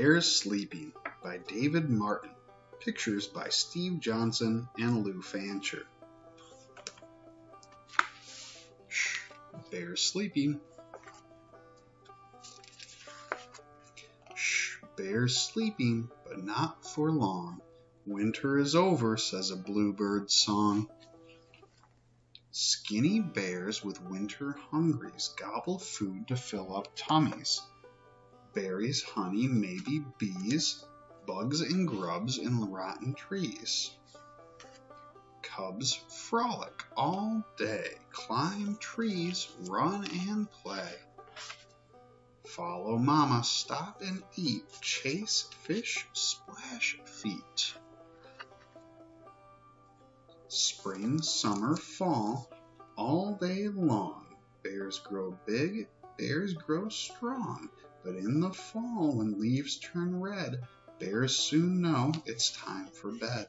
Bears Sleeping by David Martin. Pictures by Steve Johnson and Aloud Fancher. Shh, bears sleeping. Shh, bears sleeping, but not for long. Winter is over, says a bluebird's song. Skinny bears with winter hungries gobble food to fill up tummies. Berries, honey, maybe bees, bugs and grubs in rotten trees. Cubs frolic all day, climb trees, run and play. Follow mama, stop and eat, chase fish, splash feet. Spring, summer, fall, all day long. Bears grow big, bears grow strong. But in the fall, when leaves turn red, bears soon know it's time for bed.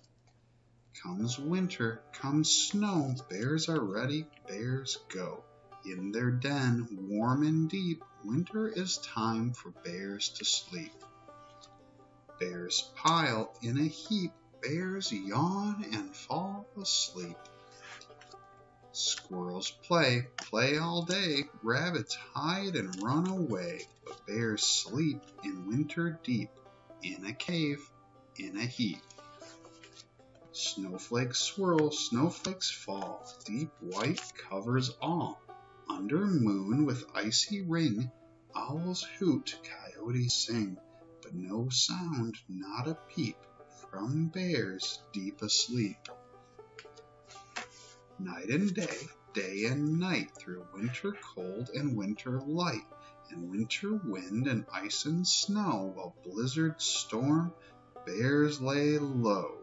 Comes winter, comes snow, bears are ready, bears go. In their den, warm and deep, winter is time for bears to sleep. Bears pile in a heap, bears yawn and fall asleep. Squirrels play all day, rabbits hide and run away, but bears sleep in winter deep, in a cave, in a heap. Snowflakes swirl, snowflakes fall, deep white covers all. Under moon with icy ring, owls hoot, coyotes sing, but no sound, not a peep, from bears deep asleep. Night and day and night, through winter cold and winter light, and winter wind and ice and snow, while blizzards storm, bears lay low,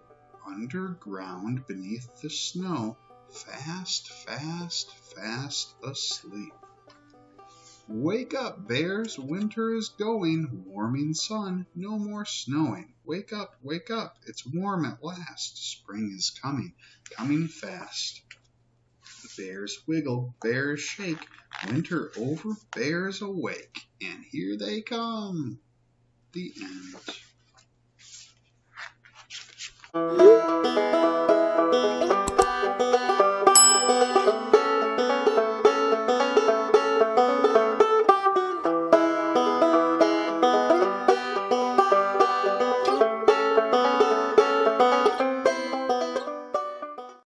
underground beneath the snow, fast, fast, fast asleep. Wake up, bears, winter is going, warming sun, no more snowing. Wake up, it's warm at last, spring is coming, coming fast. Bears wiggle, bears shake, winter over, bears awake, and here they come. The end.